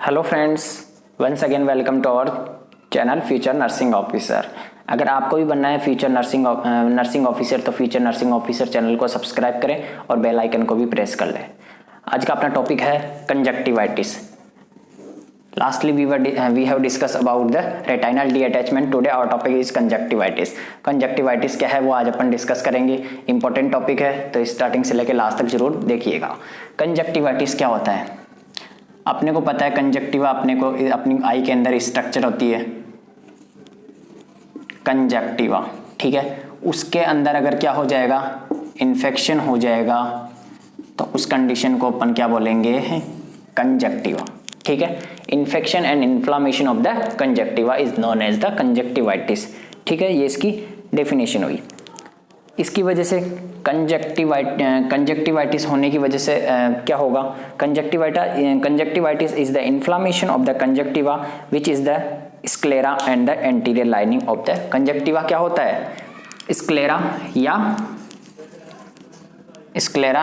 Hello friends, once again welcome to our channel future nursing officer. अगर आपको भी बनना है फ्यूचर नर्सिंग ऑफिसर तो फ्यूचर नर्सिंग ऑफिसर चैनल को सब्सक्राइब करें और बेल आइकन को भी प्रेस कर लें। आज का अपना टॉपिक है conjunctivitis. Lastly we have discuss about the retinal detachment. Today our topic is conjunctivitis. Conjunctivitis क्या है वो आज अपन डिस्कस करेंगे। इंपॉर्टेंट टॉपिक है तो स्टार्टिंग से लेकर लास्ट तक जरूर देखिएगा। कंजक्टिवाइटिस क्या होता है? अपने को पता है कंजक्टिवा अपनी आई के अंदर स्ट्रक्चर होती है कंजक्टिवा, ठीक है। उसके अंदर अगर क्या हो जाएगा, इन्फेक्शन हो जाएगा तो उस कंडीशन को अपन क्या बोलेंगे, कंजक्टिवा, ठीक है। Infection and inflammation of the conjunctiva is known as the conjunctivitis, ठीक है। ये इसकी डेफिनेशन हुई। इसकी वजह से कंजक्टिवाइटिस होने की वजह से क्या होगा, conjunctivitis is the inflammation of the conjunctiva which is the sclera and the anterior lining of the conjunctiva. क्या होता है, sclera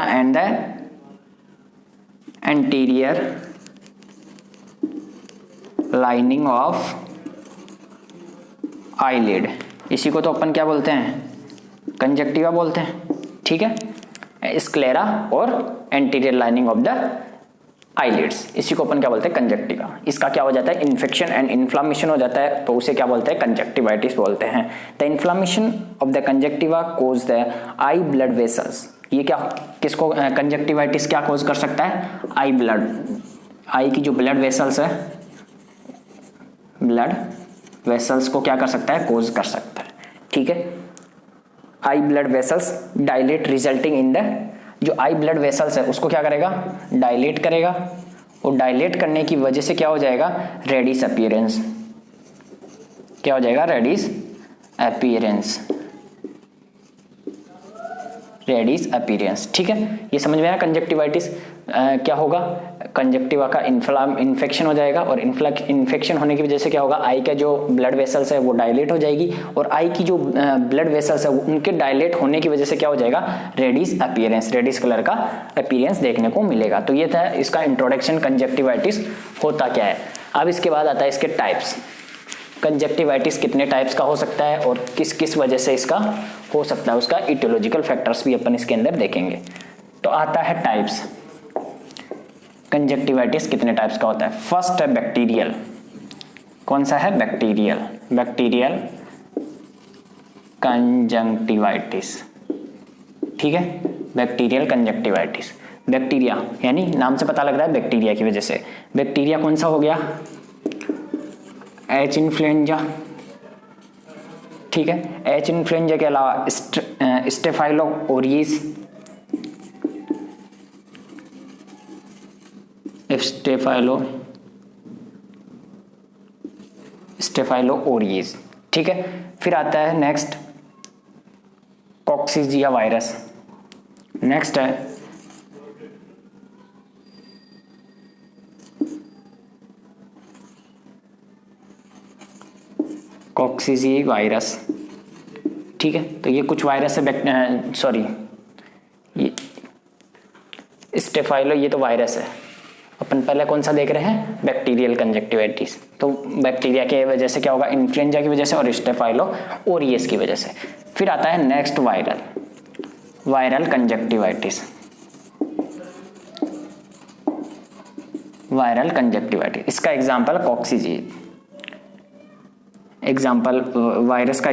and the anterior lining of eyelid. इसी को तो अपन क्या बोलते हैं, कंजक्टिवा बोलते हैं, ठीक है। स्क्लेरा और anterior lining of the eyelids, इसी को अपन क्या बोलते हैं, कंजक्टिवा। इसका क्या हो जाता है, इन्फेक्शन एंड इन्फ्लामेशन हो जाता है तो उसे क्या बोलते हैं, कंजक्टिवाइटिस बोलते हैं। The inflammation of the conjunctiva cause the eye blood vessels. ये क्या, किसको, कंजक्टिवाइटिस क्या कोज कर सकता है, आई ब्लड, आई की जो ब्लड वेसल्स है, ब्लड वेसल्स को क्या कर सकता है, कोज कर सकता है, ठीक है। Eye blood vessels dilate resulting in the, जो आई ब्लड वेसल्स है उसको क्या करेगा, डायलेट करेगा और डायलेट करने की वजह से क्या हो जाएगा, रेडिस अपीयरेंस। क्या हो जाएगा, रेडिस अपीयरेंस, ठीक है। ये समझ में आया। कंजक्टिवाइटिस क्या होगा, कंजक्टिवा का इन्फेक्शन हो जाएगा और इन्फेक्शन होने की वजह से क्या होगा, आई का जो ब्लड वेसल्स है वो डायलेट हो जाएगी और आई की जो ब्लड वेसल्स है उनके डायलेट होने की वजह से क्या हो जाएगा, रेडिस अपीयरेंस, रेडिस कलर का अपीयरेंस देखने को मिलेगा। तो ये था इसका इंट्रोडक्शन, कंजक्टिवाइटिस होता क्या है। अब इसके बाद आता है इसके टाइप्स। कंजक्टिवाइटिस कितने टाइप्स का हो सकता है और किस किस वजह से इसका हो सकता है, उसका इटियोलॉजिकल फैक्टर्स भी अपन इसके अंदर देखेंगे। तो आता है टाइप्स। कंजक्टिवाइटिस कितने टाइप्स का होता है। फर्स्ट है बैक्टीरियल। कौन सा है, बैक्टीरियल कंजक्टिवाइटिस, ठीक है। बैक्टीरियल कंजक्टिवाइटिस, बैक्टीरिया यानी नाम से पता लग रहा है बैक्टीरिया की वजह से। बैक्टीरिया कौन सा हो गया, एच इन्फ्लुएंजा, ठीक है। एच इन्फ्लुएंजा के अलावा स्टेफाइलो ओरियस, स्टेफाइलो ओरियस, ठीक है। फिर आता है नेक्स्ट कॉक्सिजिया वायरस। नेक्स्ट है कॉक्सिजिया वायरस, ठीक है। तो ये कुछ वायरस है, सॉरी ये स्टेफाइलो, ये तो वायरस है। अपन पहले कौन सा देख रहे हैं, बैक्टीरियल कंजक्टिवाइटिस। तो बैक्टीरिया के वजह से क्या होगा, इन्फ्लुएंजा की वजह से और स्टेफाइलो ओरियस की वजह से। फिर आता है next viral conjunctivitis. Viral conjunctivitis, इसका एग्जांपल कॉक्सिजिया, एग्जाम्पल वायरस का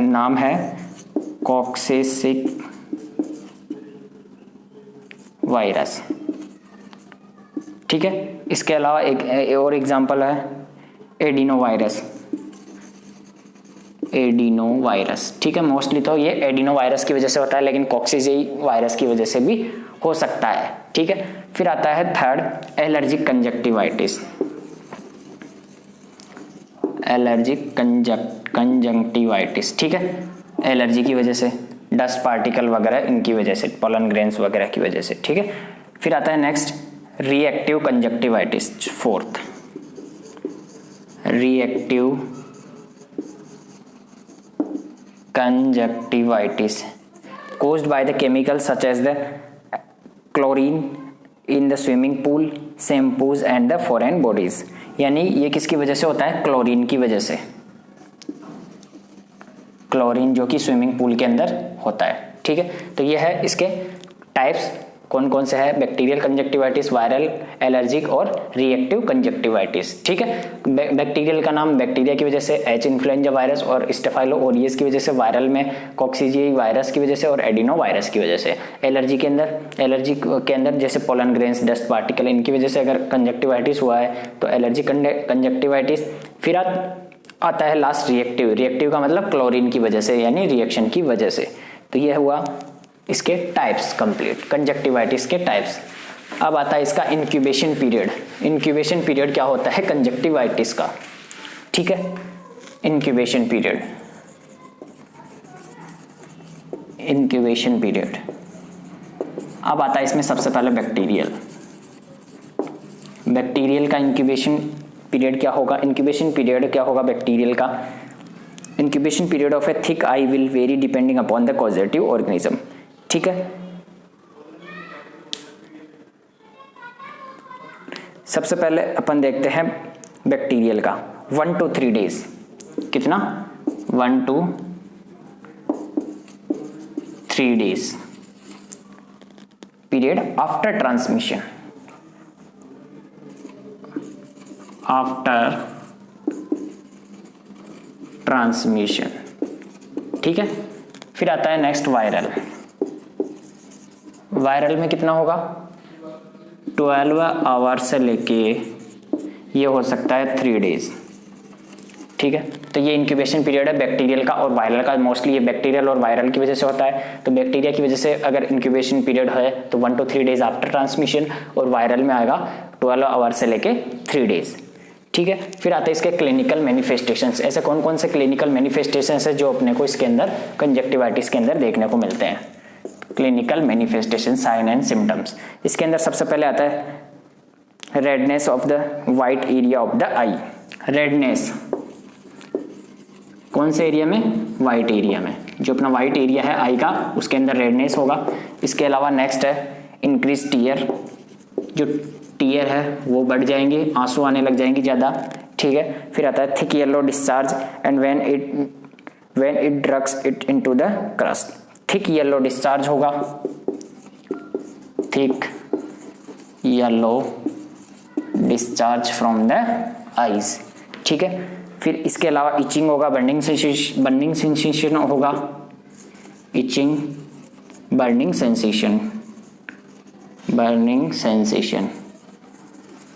नाम है कॉक्सेसिक वायरस, ठीक है। इसके अलावा एक और एग्जाम्पल है एडिनो वायरस, ठीक है। मोस्टली तो ये एडिनो वायरस की वजह से होता है लेकिन कॉक्सिजिया वायरस की वजह से भी हो सकता है, ठीक है। फिर आता है third allergic conjunctivitis. Allergic conjunctivitis, ठीक है। एलर्जी की वजह से, डस्ट पार्टिकल वगैरह इनकी वजह से, पोलन ग्रेन्स वगैरह की वजह से, ठीक है। फिर आता है next reactive conjunctivitis. Fourth reactive conjunctivitis caused by the chemicals such as the chlorine in the swimming pool, shampoos and the foreign bodies, यानी ये किसकी वजह से होता है? क्लोरीन की वजह से, क्लोरीन जो कि स्विमिंग पूल के अंदर होता है। ठीक है, तो ये है इसके टाइप्स कौन कौन से है? बैक्टीरियल कंजक्टिवाइटिस, वायरल, एलर्जिक और रिएक्टिव कंजक्टिवाइटिस। ठीक है, बैक्टीरियल का नाम बैक्टीरिया की वजह से, एच इन्फ्लुएंजा वायरस और स्टेफाइलो ओरियस की वजह से, वायरल में कॉक्सीजिया वायरस की वजह से और एडिनो वायरस की वजह से। एलर्जी के अंदर जैसे पोलन ग्रेन्स, डस्ट पार्टिकल, इनकी वजह से अगर कंजक्टिवाइटिस हुआ है तो एलर्जिक कंजक्टिवाइटिस। फिर आता है लास्ट रिएक्टिव का मतलब क्लोरीन की वजह से यानी रिएक्शन की वजह से। तो ये हुआ इसके टाइप्स कंप्लीट, कंजक्टिवाइटिस के टाइप्स। अब आता है इसका इंक्यूबेशन पीरियड। इंक्यूबेशन पीरियड क्या होता है कंजक्टिवाइटिस का? ठीक है, इंक्यूबेशन पीरियड, इंक्यूबेशन पीरियड। अब आता है इसमें सबसे पहले बैक्टीरियल का इंक्यूबेशन पीरियड क्या होगा? इंक्यूबेशन पीरियड क्या होगा बैक्टीरियल का? Incubation period of A thick I will very depending upon the causative organism. ठीक है, सबसे पहले अपन देखते हैं बैक्टीरियल का 1 to 3 days। कितना? 1 to 3 days period after transmission, after transmission. ठीक है, फिर आता है नेक्स्ट वायरल। वायरल में कितना होगा? 12 आवर से लेके ये हो सकता है 3 days। ठीक है, तो ये इंक्यूबेशन पीरियड है बैक्टीरियल का और वायरल का। मोस्टली ये बैक्टीरियल और वायरल की वजह से होता है। तो बैक्टीरिया की वजह से अगर इंक्यूबेशन पीरियड है तो 1 to 3 days आफ्टर ट्रांसमिशन, और वायरल में आएगा 12 आवर से लेके 3 days। ठीक है, फिर आते हैं इसके क्लिनिकल मैनिफेस्टेशंस। ऐसे कौन कौन से क्लिनिकल मैनिफेस्टेशंस है जो अपने को इसके अंदर कंजक्टिवाइटिस के अंदर देखने को मिलते हैं? Clinical manifestation, sign and symptoms. इसके अंदर सबसे पहले आता है redness of the white area of the eye. Redness कौन से एरिया में? वाइट एरिया में। जो अपना वाइट एरिया है आई का उसके अंदर रेडनेस होगा। इसके अलावा नेक्स्ट है इंक्रीज टीयर, जो टीयर है वो बढ़ जाएंगे, आंसू आने लग जाएंगे ज़्यादा। ठीक है, फिर आता है thick yellow discharge and when it drugs it into the crust. Thick yellow discharge होगा, thick yellow discharge from the eyes. ठीक है, फिर इसके अलावा इचिंग होगा, बर्निंग सेंसेशन होगा, इचिंग, बर्निंग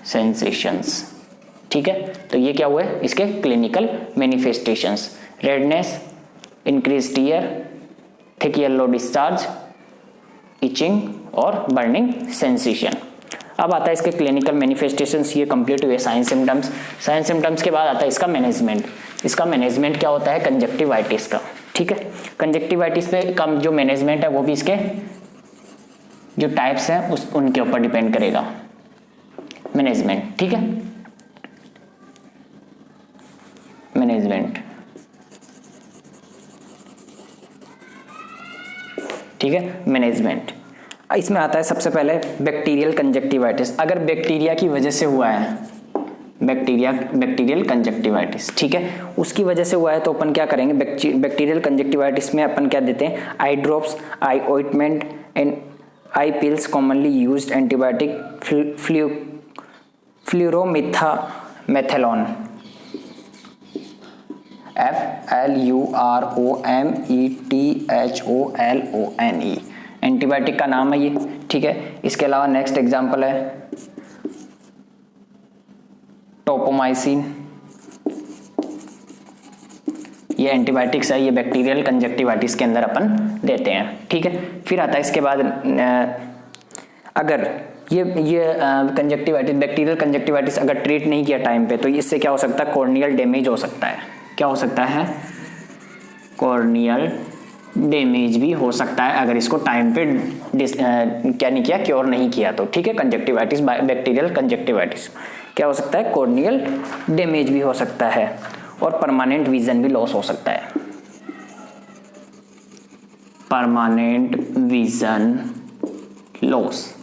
सेंसेशंस। ठीक है, तो ये क्या हुए इसके clinical manifestations? Redness, increase tear, thick yellow discharge, itching और बर्निंग सेंसेशन। अब आता है इसके क्लिनिकल मैनिफेस्टेशंस, ये कंप्लीट हुए साइन सिम्टम्स। साइन सिम्टम्स के बाद आता है इसका मैनेजमेंट। इसका मैनेजमेंट क्या होता है कंजक्टिवाइटिस का? ठीक है, कंजक्टिवाइटिस पे का जो मैनेजमेंट है वो भी इसके जो टाइप्स हैं उनके ऊपर डिपेंड करेगा मैनेजमेंट। ठीक है, मैनेजमेंट। ठीक है, मैनेजमेंट। इसमें आता है सबसे पहले बैक्टीरियल कंजक्टिवाइटिस। अगर बैक्टीरिया की वजह से हुआ है, बैक्टीरियल कंजक्टिवाइटिस, ठीक है, उसकी वजह से हुआ है तो अपन क्या करेंगे? बैक्टीरियल कंजक्टिवाइटिस में अपन क्या देते हैं? Eye drops, eye ointment and eye pills, commonly used antibiotic fluorometholone, FLUROMETHOLONE, antibiotic का नाम है ये। ठीक है, इसके अलावा नेक्स्ट एग्जांपल है टोपोमाइसिन। ये एंटीबायोटिक्स है, ये बैक्टीरियल कंजक्टिवाइटिस के अंदर अपन देते हैं। ठीक है, फिर आता है इसके बाद अगर ये कंजक्टिवाइटिस, बैक्टीरियल कंजक्टिवाइटिस अगर ट्रीट नहीं किया टाइम पे तो इससे क्या हो सकता है? कॉर्नियल डैमेज हो सकता है। क्या हो सकता है? कॉर्नियल डैमेज भी हो सकता है अगर इसको टाइम पे क्या नहीं किया, क्योर नहीं किया तो। ठीक है, कंजक्टिवाइटिस, बैक्टीरियल कंजक्टिवाइटिस क्या हो सकता है? कॉर्नियल डैमेज भी हो सकता है और परमानेंट विजन भी लॉस हो सकता है। परमानेंट विजन लॉस,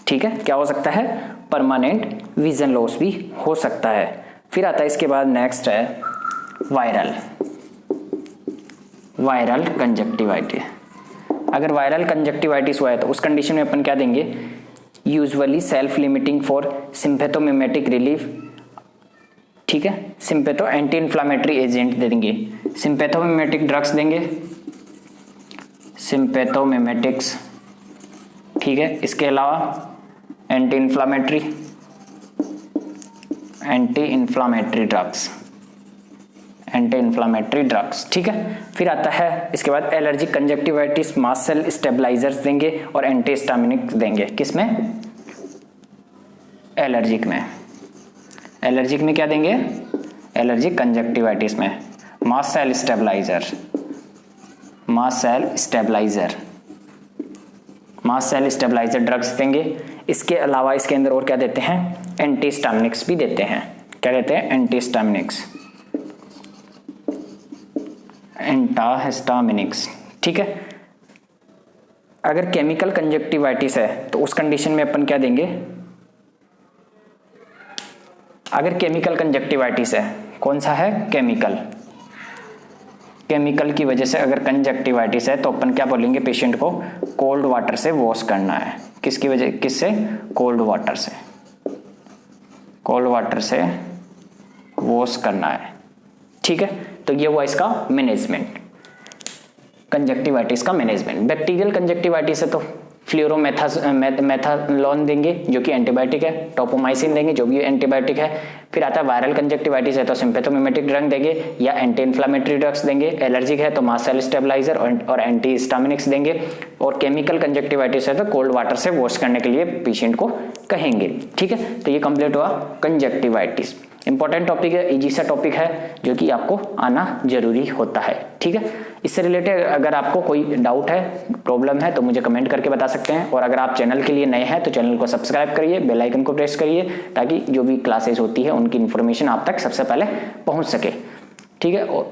ठीक है, क्या हो सकता है? परमानेंट विजन लॉस भी हो सकता है। फिर आता है इसके बाद नेक्स्ट है वायरल कंजक्टिवाइटिस। अगर वायरल कंजक्टिवाइटिस हुआ है तो उस कंडीशन में अपन क्या देंगे, usually self limiting for sympathomimetic relief, ठीक है, सिम्पैथो एंटी इन्फ्लामेटरी एजेंट दे देंगे, सिम्पैथोमिमेटिक ड्रग्स देंगे, सिम्पैथोमिमेटिक्स, ठीक है। इसके अलावा एंटी इन्फ्लामेटरी ड्रग्स, ठीक है। फिर आता है इसके बाद allergic conjunctivitis, mast cell stabilisers देंगे और एंटीहिस्टामिनिक्स देंगे। किसमें? एलर्जिक में क्या देंगे? एलर्जिक कंजक्टिवाइटिस में मास्ट सेल स्टेबलाइजर ड्रग्स देंगे। इसके अलावा इसके अंदर और क्या देते हैं? एंटीहिस्टामिनिक्स भी देते हैं। क्या देते हैं? एंटाहिस्टामिनिक्स, ठीक है। अगर केमिकल कंजक्टिवाइटिस है तो उस कंडीशन में अपन क्या देंगे? अगर केमिकल कंजक्टिवाइटिस है, कौन सा है? केमिकल की वजह से अगर कंजक्टिवाइटिस है तो अपन क्या बोलेंगे? पेशेंट को कोल्ड वाटर से वॉश करना है। किससे? कोल्ड वाटर से वॉश करना है, ठीक है। तो ये हुआ इसका मैनेजमेंट, कंजक्टिवाइटिस का मैनेजमेंट। बैक्टीरियल कंजक्टिवाइटिस है तो फ्लोरोमेथालोन देंगे जो कि एंटीबायोटिक है, टोपोमाइसिन देंगे जो भी एंटीबायोटिक है। फिर आता है वायरल कंजक्टिवाइटिस है तो सिम्पैथोमिमेटिक ड्रग देंगे या एंटी इन्फ्लामेटरी ड्रग्स देंगे। एलर्जिक है तो मास्ट सेल स्टेबलाइजर और एंटीहिस्टामिनिक्स देंगे। और केमिकल कंजक्टिवाइटिस है तो कोल्ड वाटर से वॉश करने के लिए पेशेंट को कहेंगे, ठीक है। तो ये कंप्लीट हुआ कंजक्टिवाइटिस। इंपॉर्टेंट टॉपिक है, इजी सा टॉपिक है जो कि आपको आना जरूरी होता है, ठीक है। इससे रिलेटेड अगर आपको कोई डाउट है, प्रॉब्लम है तो मुझे कमेंट करके बता सकते हैं। और अगर आप चैनल के लिए नए हैं तो चैनल को सब्सक्राइब करिए, बेल आइकन को प्रेस करिए ताकि जो भी क्लासेस होती है उनकी इन्फॉर्मेशन आप तक सबसे पहले पहुंच सके, ठीक है। और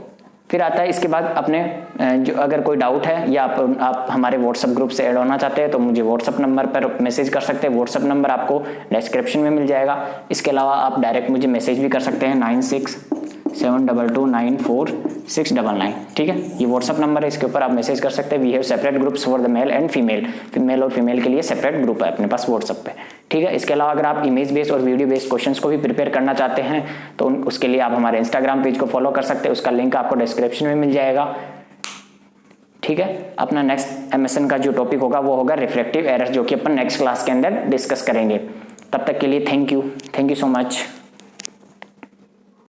फिर आता है इसके बाद अपने जो अगर कोई डाउट है या आप हमारे व्हाट्सएप ग्रुप से ऐड होना चाहते हैं तो मुझे व्हाट्सएप नंबर पर मैसेज कर सकते हैं। व्हाट्सएप नंबर आपको डिस्क्रिप्शन में मिल जाएगा। इसके अलावा आप डायरेक्ट मुझे मैसेज भी कर सकते हैं 9672294699, ठीक है। ये व्हाट्सएप नंबर है, इसके ऊपर आप मैसेज कर सकते हैं। We have separate groups for the male and female और फीमेल के लिए सेपरेट ग्रुप है अपने पास व्हाट्सएप पे, ठीक है। इसके अलावा अगर आप इमेज बेस्ड और वीडियो बेस्ड क्वेश्चंस को भी प्रिपेयर करना चाहते हैं तो उसके लिए आप हमारे इंस्टाग्राम पेज को फॉलो कर सकते हैं, उसका लिंक आपको डिस्क्रिप्शन में मिल जाएगा, ठीक है। अपना नेक्स्ट एमएसएन का जो टॉपिक होगा वो होगा रिफ्रैक्टिव एरर्स, जो कि अपन नेक्स्ट क्लास के अंदर डिस्कस करेंगे। तब तक के लिए थैंक यू सो मच।